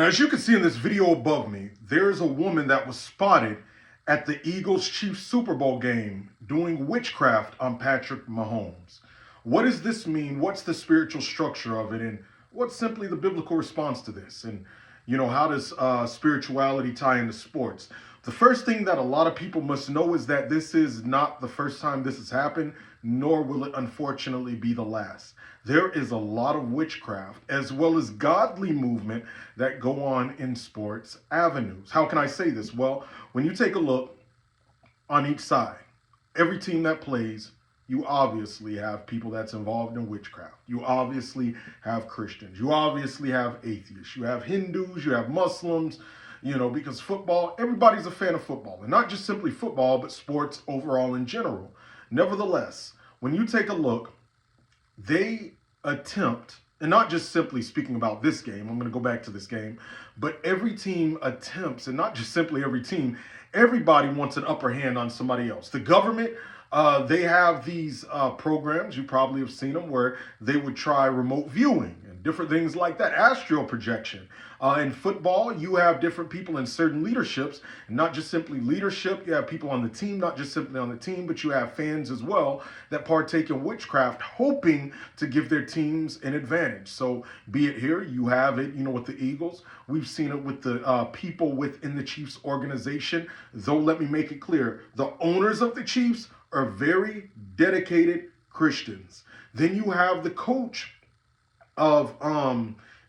As you can see in this video above me, there is a woman that was spotted at the Eagles-Chiefs Super Bowl game doing witchcraft on Patrick Mahomes. What does this mean? What's the spiritual structure of it? And what's simply the biblical response to this? And, how does spirituality tie into sports? The first thing that a lot of people must know is that this is not the first time this has happened, nor will it unfortunately be the last. There is a lot of witchcraft as well as godly movement that go on in sports avenues. How can I say this? Well, when you take a look on each side, every team that plays, you obviously have people that's involved in witchcraft. You obviously have Christians. You obviously have atheists. You have Hindus. You have Muslims. Because football, everybody's a fan of football. And not just simply football, but sports overall in general. Nevertheless, when you take a look, they attempt, and not just simply speaking about this game, I'm going to go back to this game, but every team attempts, and not just simply every team, everybody wants an upper hand on somebody else. The government, they have these programs, you probably have seen them, where they would try remote viewing and different things like that, astral projection. In football, you have different people in certain leaderships, not just simply leadership. You have people on the team, not just simply on the team, but you have fans as well that partake in witchcraft, hoping to give their teams an advantage. So be it here, you have it, with the Eagles. We've seen it with the people within the Chiefs organization. Though, let me make it clear, the owners of the Chiefs are very dedicated Christians. Then you have the coach of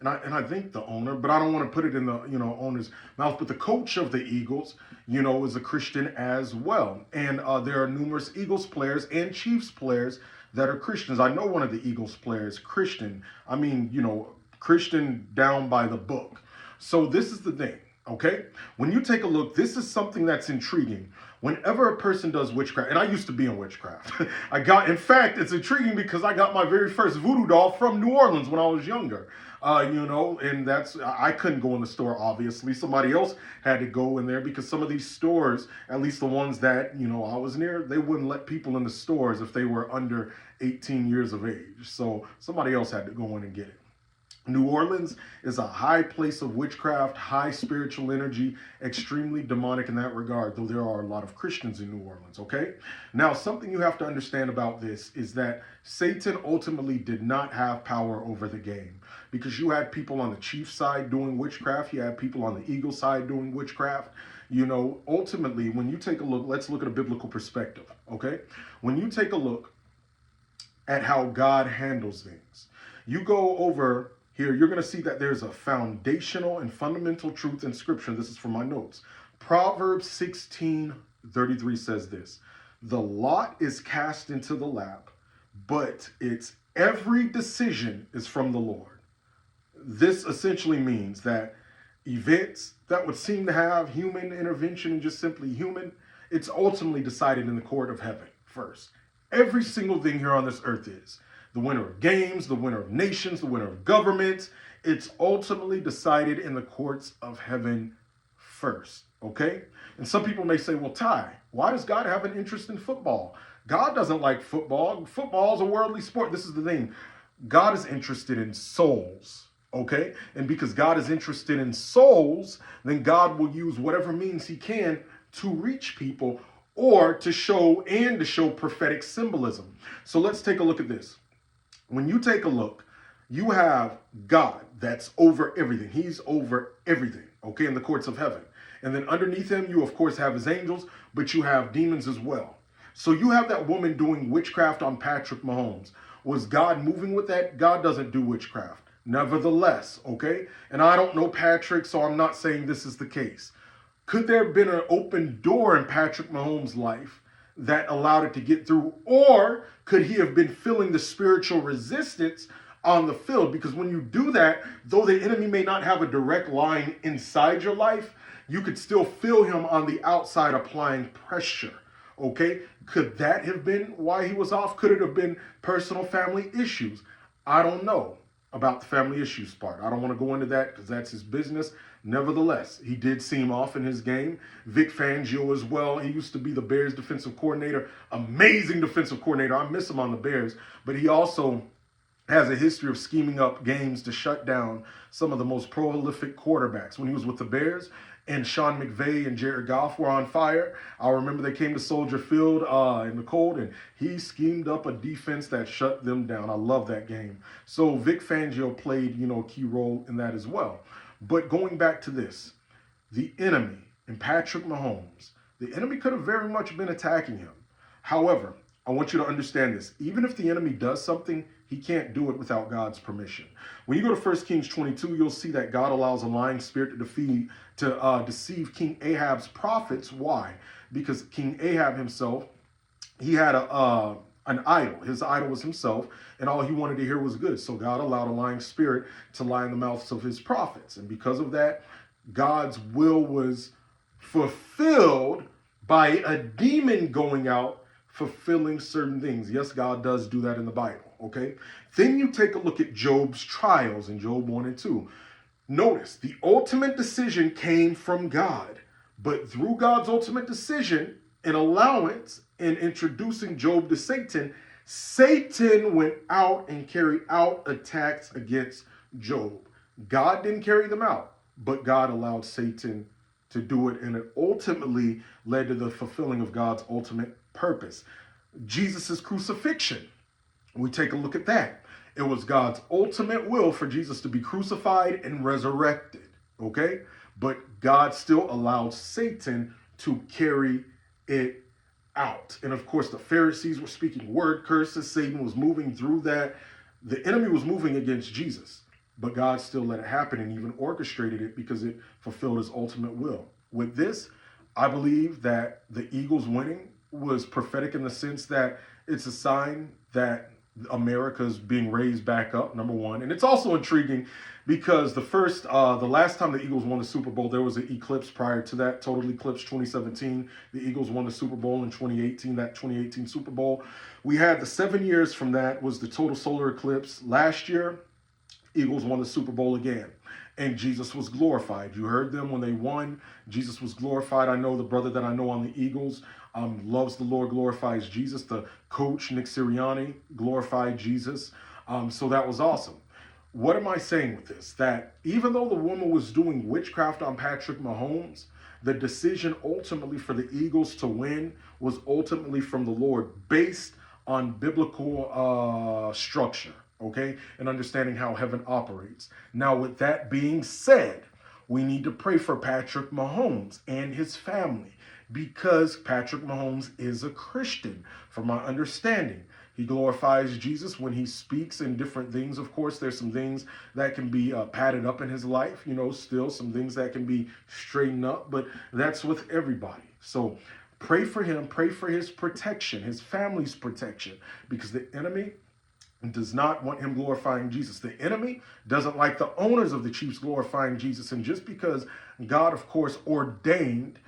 and I think the owner, but I don't want to put it in the owner's mouth, but the coach of the Eagles, is a Christian as well. And there are numerous Eagles players and Chiefs players that are Christians. I know one of the Eagles players, Christian. I mean, Christian down by the book. So this is the thing. Okay, when you take a look, this is something that's intriguing. Whenever a person does witchcraft, and I used to be in witchcraft, in fact, it's intriguing because I got my very first voodoo doll from New Orleans when I was younger. And I couldn't go in the store, obviously. Somebody else had to go in there because some of these stores, at least the ones that, I was near, they wouldn't let people in the stores if they were under 18 years of age. So somebody else had to go in and get it. New Orleans is a high place of witchcraft, high spiritual energy, extremely demonic in that regard, though there are a lot of Christians in New Orleans, okay? Now, something you have to understand about this is that Satan ultimately did not have power over the game because you had people on the Chiefs side doing witchcraft, you had people on the Eagles side doing witchcraft. Ultimately, when you take a look, let's look at a biblical perspective, okay? When you take a look at how God handles things, you go over here, you're going to see that there's a foundational and fundamental truth in Scripture. This is from my notes. Proverbs 16:33 says this: "The lot is cast into the lap, but its every decision is from the Lord." This essentially means that events that would seem to have human intervention and just simply human, it's ultimately decided in the court of heaven first. Every single thing here on this earth is. The winner of games, the winner of nations, the winner of governments, it's ultimately decided in the courts of heaven first, okay? And some people may say, well, Ty, why does God have an interest in football? God doesn't like football. Football is a worldly sport. This is the thing. God is interested in souls, okay? And because God is interested in souls, then God will use whatever means he can to reach people or to show prophetic symbolism. So let's take a look at this. When you take a look, you have God that's over everything. He's over everything, okay, in the courts of heaven. And then underneath him, you, of course, have his angels, but you have demons as well. So you have that woman doing witchcraft on Patrick Mahomes. Was God moving with that? God doesn't do witchcraft. Nevertheless, okay? And I don't know Patrick, so I'm not saying this is the case. Could there have been an open door in Patrick Mahomes' life that allowed it to get through? Or could he have been feeling the spiritual resistance on the field? Because when you do that, though the enemy may not have a direct line inside your life, you could still feel him on the outside applying pressure, okay? Could that have been why he was off? Could it have been personal family issues? I don't know about the family issues part. I don't want to go into that because that's his business. Nevertheless, he did seem off in his game. Vic Fangio as well. He used to be the Bears defensive coordinator. Amazing defensive coordinator. I miss him on the Bears. But he also has a history of scheming up games to shut down some of the most prolific quarterbacks. When he was with the Bears and Sean McVay and Jared Goff were on fire, I remember they came to Soldier Field in the cold, and he schemed up a defense that shut them down. I love that game. So Vic Fangio played, a key role in that as well. But going back to this, the enemy and Patrick Mahomes, the enemy could have very much been attacking him. However, I want you to understand this. Even if the enemy does something, he can't do it without God's permission. When you go to 1 Kings 22, you'll see that God allows a lying spirit to deceive King Ahab's prophets. Why? Because King Ahab himself, he had an idol. His idol was himself, and all he wanted to hear was good. So God allowed a lying spirit to lie in the mouths of his prophets. And because of that, God's will was fulfilled by a demon going out fulfilling certain things. Yes, God does do that in the Bible, okay? Then you take a look at Job's trials in Job 1 and 2. Notice, the ultimate decision came from God, but through God's ultimate decision and allowance in introducing Job to Satan, Satan went out and carried out attacks against Job. God didn't carry them out, but God allowed Satan to do it, and it ultimately led to the fulfilling of God's ultimate purpose. Jesus' crucifixion, we take a look at that. It was God's ultimate will for Jesus to be crucified and resurrected, okay? But God still allowed Satan to carry it out. And of course, the Pharisees were speaking word curses. Satan was moving through that. The enemy was moving against Jesus, but God still let it happen and even orchestrated it because it fulfilled his ultimate will. With this, I believe that the Eagles winning was prophetic in the sense that it's a sign that America's being raised back up, number one. And it's also intriguing because the last time the Eagles won the Super Bowl, there was an eclipse prior to that, total eclipse 2017. The Eagles won the Super Bowl in 2018, that 2018 Super Bowl. We had the 7 years from that was the total solar eclipse. Last year, Eagles won the Super Bowl again, and Jesus was glorified. You heard them when they won. Jesus was glorified. I know the brother that I know on the Eagles loves the Lord, glorifies Jesus. The coach, Nick Sirianni, glorified Jesus. So that was awesome. What am I saying with this? That even though the woman was doing witchcraft on Patrick Mahomes, the decision ultimately for the Eagles to win was ultimately from the Lord, based on biblical structure, okay, and understanding how heaven operates. Now, with that being said, we need to pray for Patrick Mahomes and his family, because Patrick Mahomes is a Christian, from my understanding. He glorifies Jesus when he speaks in different things. Of course, there's some things that can be padded up in his life, still some things that can be straightened up, but that's with everybody. So pray for him, pray for his protection, his family's protection, because the enemy does not want him glorifying Jesus. The enemy doesn't like the owners of the Chiefs glorifying Jesus. And just because God, of course, ordained,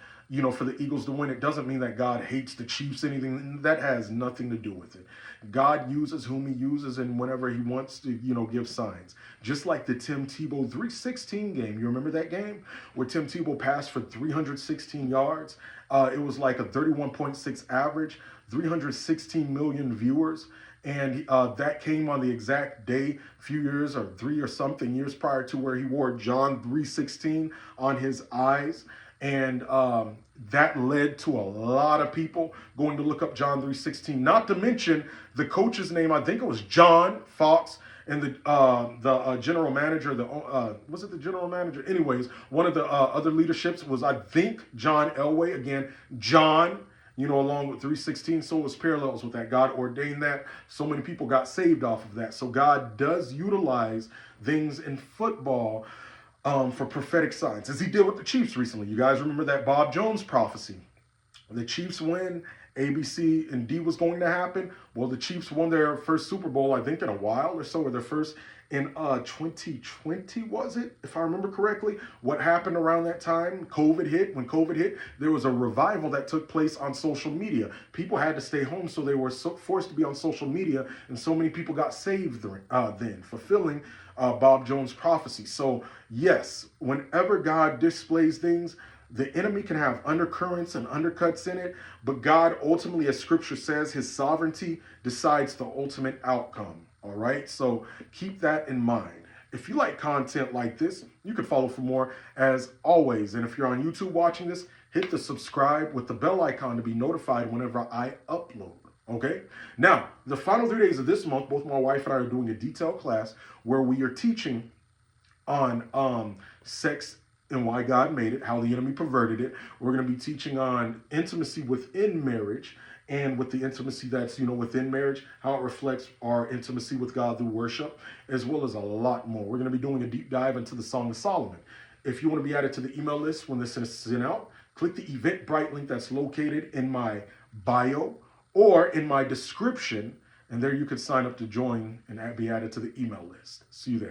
for the Eagles to win, it doesn't mean that God hates the Chiefs, anything. That has nothing to do with it. God uses whom he uses and whenever he wants to, give signs. Just like the Tim Tebow 316 game. You remember that game where Tim Tebow passed for 316 yards? It was like a 31.6 average, 316 million viewers. And that came on the exact day, a few years or 3 or something years prior to where he wore John 3:16 on his eyes. And that led to a lot of people going to look up John 3:16. Not to mention the coach's name, I think it was John Fox, and the general manager, was it the general manager? Anyways, one of the other leaderships was, I think, John Elway. Again, John, along with 3:16. So it was parallels with that. God ordained that. So many people got saved off of that. So God does utilize things in football for prophetic signs, as he did with the Chiefs recently. You guys remember that Bob Jones prophecy. The Chiefs win, A, B, C, and D was going to happen. Well, the Chiefs won their first Super Bowl, I think, in a while or so, or their first in 2020, was it, if I remember correctly? What happened around that time? COVID hit. When COVID hit, there was a revival that took place on social media. People had to stay home, so they were forced to be on social media, and so many people got saved then, fulfilling Bob Jones' prophecy. So yes, whenever God displays things, the enemy can have undercurrents and undercuts in it, but God ultimately, as scripture says, his sovereignty decides the ultimate outcome. All right, so keep that in mind. If you like content like this, you can follow for more as always. And if you're on YouTube watching this, hit the subscribe with the bell icon to be notified whenever I upload. Okay, now the final 3 days of this month, both my wife and I are doing a detailed class where we are teaching on sex and why God made it, how the enemy perverted it. We're going to be teaching on intimacy within marriage, and with the intimacy that's, within marriage, how it reflects our intimacy with God through worship, as well as a lot more. We're going to be doing a deep dive into the Song of Solomon. If you want to be added to the email list when this is sent out, click the Eventbrite link that's located in my bio or in my description, and there you can sign up to join and be added to the email list. See you there.